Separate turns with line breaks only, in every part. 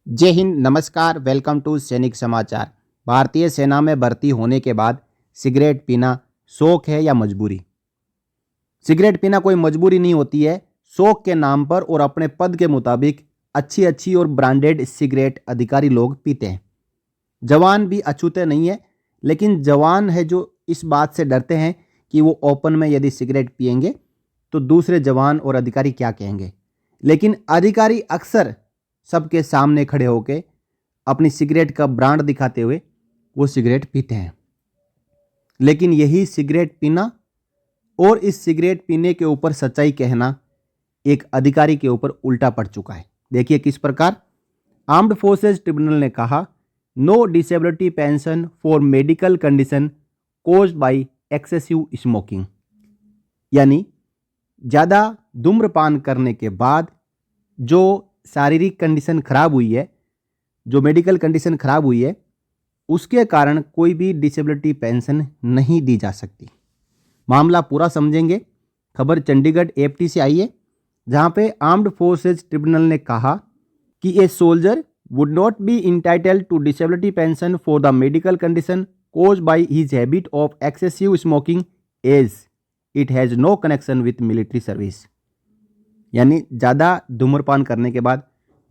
जय हिंद, नमस्कार। Welcome to सैनिक समाचार। भारतीय सेना में भर्ती होने के बाद सिगरेट पीना शौक है या मजबूरी? सिगरेट पीना कोई मजबूरी नहीं होती है। शौक के नाम पर और अपने पद के मुताबिक अच्छी अच्छी और ब्रांडेड सिगरेट अधिकारी लोग पीते हैं। जवान भी अछूते नहीं है, लेकिन जवान है जो इस बात से डरते हैं कि वो ओपन में यदि सिगरेट पिएंगे तो दूसरे जवान और अधिकारी क्या कहेंगे। लेकिन अधिकारी अक्सर सबके सामने खड़े होकर अपनी सिगरेट का ब्रांड दिखाते हुए वो सिगरेट पीते हैं। लेकिन यही सिगरेट पीना और इस सिगरेट पीने के ऊपर सच्चाई कहना एक अधिकारी के ऊपर उल्टा पड़ चुका है। देखिए किस प्रकार। आर्म्ड फोर्सेज ट्रिब्यूनल ने कहा, no disability pension for medical condition caused by excessive smoking. यानी ज़्यादा धूम्रपान करने के बाद जो शारीरिक कंडीशन खराब हुई है, जो मेडिकल कंडीशन खराब हुई है, उसके कारण कोई भी डिसेबिलिटी पेंशन नहीं दी जा सकती। मामला पूरा समझेंगे। खबर चंडीगढ़ एएफटी से आई है, जहां पे आर्म्ड फोर्सेज ट्रिब्यूनल ने कहा कि a soldier would not be entitled to disability pension for the medical condition caused by his habit of excessive smoking as it has no connection with military service. यानी ज़्यादा धूम्रपान करने के बाद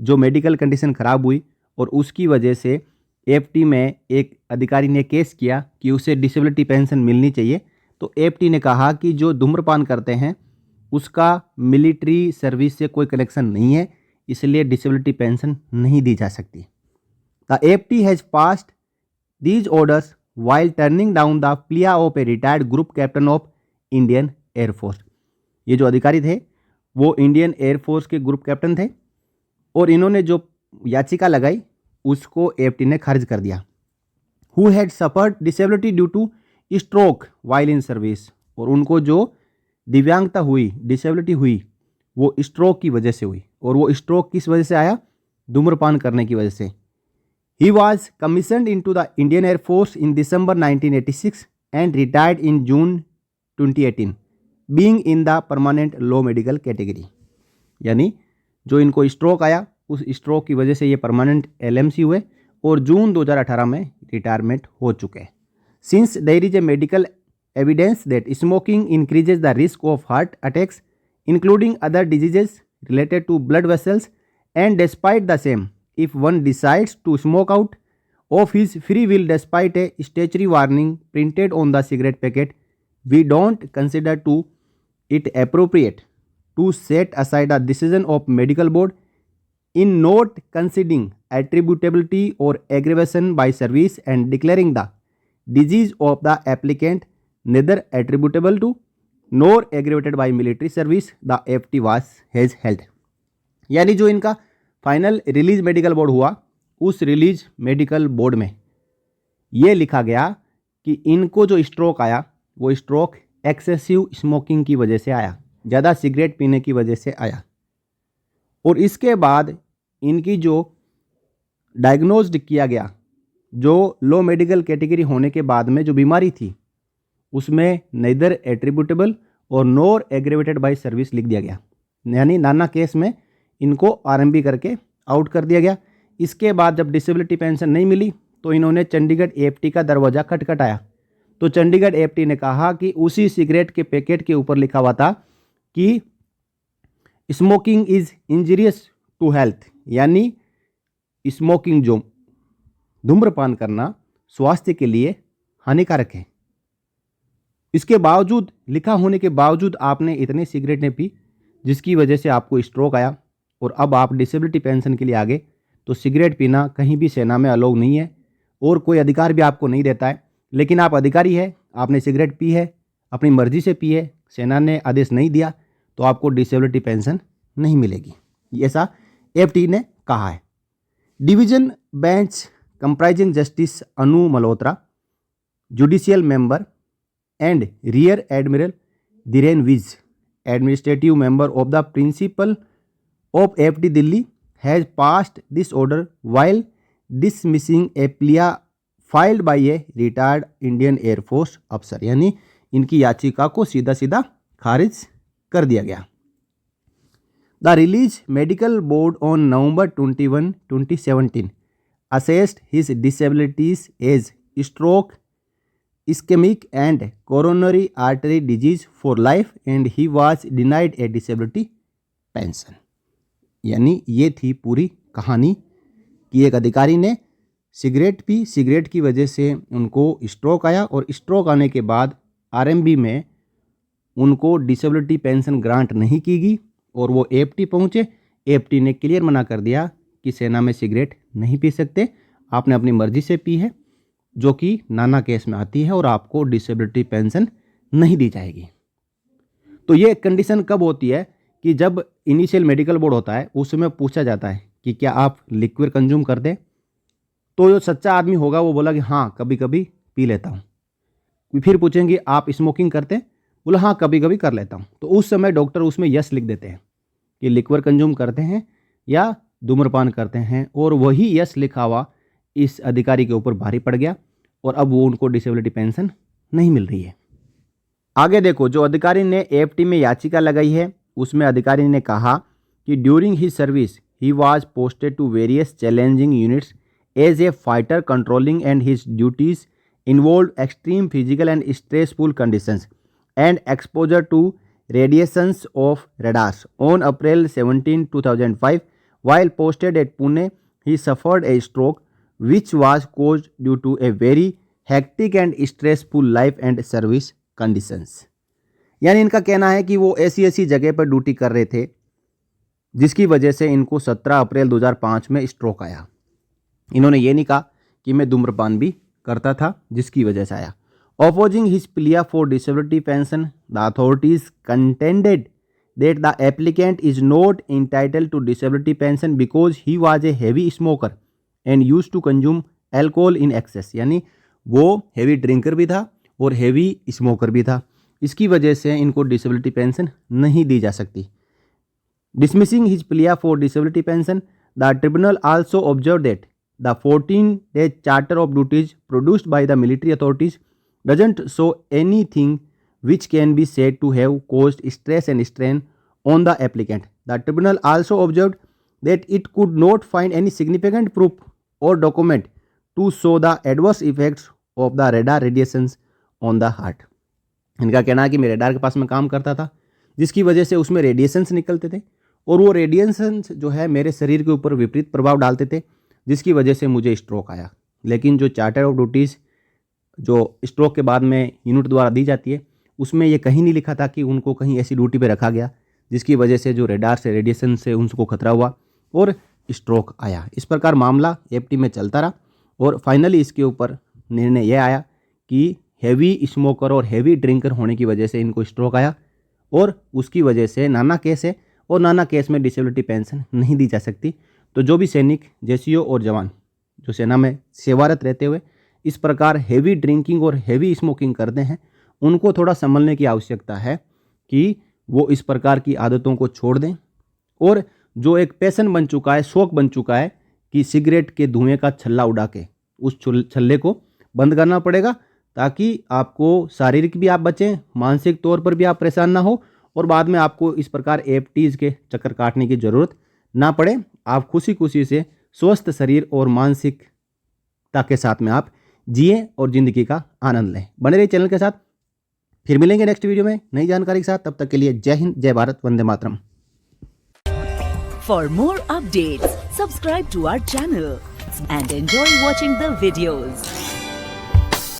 जो मेडिकल कंडीशन खराब हुई और उसकी वजह से एएफटी में एक अधिकारी ने केस किया कि उसे डिसेबिलिटी पेंशन मिलनी चाहिए। तो एएफटी ने कहा कि जो धूम्रपान करते हैं उसका मिलिट्री सर्विस से कोई कनेक्शन नहीं है, इसलिए डिसेबिलिटी पेंशन नहीं दी जा सकती। The AFT has passed these orders while turning down the plea of a retired group captain of Indian air force. ये जो अधिकारी थे वो इंडियन एयरफोर्स के ग्रुप कैप्टन थे और इन्होंने जो याचिका लगाई उसको एएफटी ने खारिज कर दिया। Who had suffered disability due two stroke while in service. और उनको जो दिव्यांगता हुई, डिसेबिलिटी हुई, वो स्ट्रोक की वजह से हुई। और वो स्ट्रोक किस वजह से आया? धूम्रपान करने की वजह से। He was commissioned into the Indian air force in December 1986 and retired in June 2018 being in the permanent low medical category. यानी जो इनको स्ट्रोक आया, उस स्ट्रोक की वजह से ये परमानेंट एलएमसी हुए और जून 2018 में रिटायरमेंट हो चुके हैं। Since there is a medical evidence that smoking increases the risk of heart attacks including other diseases related to blood vessels and despite the same if one decides to smoke out of his free will despite a statutory warning printed on the cigarette packet, we don't consider to it appropriate to set aside a decision of medical board in not considering attributability or aggravation by service and declaring the disease of the applicant neither attributable to nor aggravated by military service the AFT was has held। यानी जो इनका final release medical board हुआ, उस release medical board में ये लिखा गया कि इनको जो स्ट्रोक आया वो स्ट्रोक एक्सेसिव स्मोकिंग की वजह से आया, ज़्यादा सिगरेट पीने की वजह से आया। और इसके बाद इनकी जो डायग्नोज्ड किया गया, जो लो मेडिकल कैटेगरी होने के बाद में जो बीमारी थी, उसमें नेदर एट्रीब्यूटेबल और नोर एग्रेवेटेड बाय सर्विस लिख दिया गया। यानी नाना केस में इनको आरएमबी करके आउट कर दिया गया। इसके बाद जब डिसेबिलिटी पेंशन नहीं मिली तो इन्होंने चंडीगढ़ एएफटी का दरवाज़ा खटखटाया। तो चंडीगढ़ एएफटी ने कहा कि उसी सिगरेट के पैकेट के ऊपर लिखा हुआ था कि smoking is injurious to health. यानी स्मोकिंग, जो धूम्रपान करना, स्वास्थ्य के लिए हानिकारक है। इसके बावजूद, लिखा होने के बावजूद आपने इतने सिगरेटें पी जिसकी वजह से आपको स्ट्रोक आया और अब आप डिसेबिलिटी पेंशन के लिए आ गए। तो सिगरेट पीना कहीं भी सेना में अलाउ नहीं है और कोई अधिकार भी आपको नहीं देता है। लेकिन आप अधिकारी है, आपने सिगरेट पी है, अपनी मर्जी से पी है, सेना ने आदेश नहीं दिया, तो आपको डिसेबिलिटी पेंशन नहीं मिलेगी, ऐसा एएफटी ने कहा है। Division bench comprising justice Anu Malhotra, judicial member and rear admiral Dhiren Vij, administrative member of the principal of AFT Delhi, has passed this order while dismissing a plea filed by a retired Indian air force अफसर। यानी इनकी याचिका को सीधा सीधा खारिज कर दिया गया। The Release Medical Board on November 21, 2017 assessed his disabilities as stroke, ischemic and coronary artery disease for life and he was denied a disability pension. यानी ये थी पूरी कहानी कि एक अधिकारी ने सिगरेट पी, सिगरेट की वजह से उनको स्ट्रोक आया और स्ट्रोक आने के बाद आरएमबी में उनको डिसेबिलिटी पेंशन ग्रांट नहीं की गई और वो एएफटी पहुँचे। एएफटी ने क्लियर मना कर दिया कि सेना में सिगरेट नहीं पी सकते, आपने अपनी मर्जी से पी है, जो कि नाना केस में आती है और आपको डिसेबिलिटी पेंशन नहीं दी जाएगी। तो ये कंडीशन कब होती है कि जब इनिशियल मेडिकल बोर्ड होता है उसमें पूछा जाता है कि क्या आप लिक्विड कंज्यूम करते हैं, तो जो सच्चा आदमी होगा वो बोला कि हाँ कभी कभी पी लेता हूँ। फिर पूछेंगे आप स्मोकिंग करते हैं, बोला हाँ कभी कभी कर लेता हूँ। तो उस समय डॉक्टर उसमें यस लिख देते हैं कि लिक्विड कंज्यूम करते हैं या धूम्रपान करते हैं, और वही यस लिखा हुआ इस अधिकारी के ऊपर भारी पड़ गया और अब वो उनको डिसेबिलिटी पेंशन नहीं मिल रही है। आगे देखो, जो अधिकारी ने एएफटी में याचिका लगाई है उसमें अधिकारी ने कहा कि during his service he was posted to various challenging units as a fighter controlling and his duties involve extreme physical and stressful conditions and exposure to radiations of radars. On April 17, 2005, while posted at Pune, he suffered a stroke which was caused due to a very hectic and stressful life and service conditions. यानी इनका कहना है कि वो ऐसी जगह पर duty कर रहे थे जिसकी वजह से इनको 17 अप्रैल 2005 में स्ट्रोक आया। इन्होंने ये नहीं कहा कि मैं धूम्रपान भी करता था जिसकी वजह से आया। Opposing his plea for disability pension, the authorities contended that the applicant is not entitled to disability pension because he was a heavy smoker and used to consume alcohol in excess. यानी वो heavy drinker भी था और heavy smoker भी था, इसकी वजह से इनको डिसेबिलिटी पेंशन नहीं दी जा सकती। Dismissing his plea for disability pension, the tribunal also observed that the 14-day charter of duties produced by the military authorities doesn't show anything which can be said to have caused stress and strain on the applicant. The tribunal also observed that it could not find any significant proof or document to show the adverse effects of the radar radiations on the heart. इनका कहना है कि मैं radar के पास में काम करता था जिसकी वजह से उसमें रेडिएशंस निकलते थे और वो रेडिएशंस जो है मेरे शरीर के ऊपर विपरीत प्रभाव डालते थे जिसकी वजह से मुझे स्ट्रोक आया। लेकिन जो चार्टर ऑफ ड्यूटीज़ जो स्ट्रोक के बाद में यूनिट द्वारा दी जाती है उसमें ये कहीं नहीं लिखा था कि उनको कहीं ऐसी ड्यूटी पे रखा गया जिसकी वजह से जो रेडार से रेडिएशन से उनको खतरा हुआ और स्ट्रोक आया। इस प्रकार मामला एएफटी में चलता रहा और फाइनली इसके ऊपर निर्णय यह आया कि हैवी स्मोकर और हैवी ड्रिंकर होने की वजह से इनको स्ट्रोक आया और उसकी वजह से नाना केस है और नाना केस में डिसेबिलिटी पेंशन नहीं दी जा सकती। तो जो भी सैनिक, जैसियों और जवान जो सेना में सेवारत रहते हुए इस प्रकार हेवी ड्रिंकिंग और हेवी स्मोकिंग करते हैं उनको थोड़ा संभलने की आवश्यकता है कि वो इस प्रकार की आदतों को छोड़ दें और जो एक पैशन बन चुका है, शौक बन चुका है कि सिगरेट के धुएं का छल्ला उड़ा के उस छल्ले को बंद करना पड़ेगा ताकि आपको शारीरिक भी आप बचें, मानसिक तौर पर भी आप परेशान ना हो और बाद में आपको इस प्रकार एएफटीज़ के चक्कर काटने की ज़रूरत ना पड़े। आप खुशी खुशी से स्वस्थ शरीर और मानसिकता के साथ में आप जिए और ज़िंदगी का आनंद लें। बने रहिए चैनल के साथ, फिर मिलेंगे नेक्स्ट वीडियो में नई जानकारी के साथ। तब तक के लिए जय हिंद, जय Bharat, Vande Mataram.
For more updates, subscribe to our channel and enjoy watching the videos.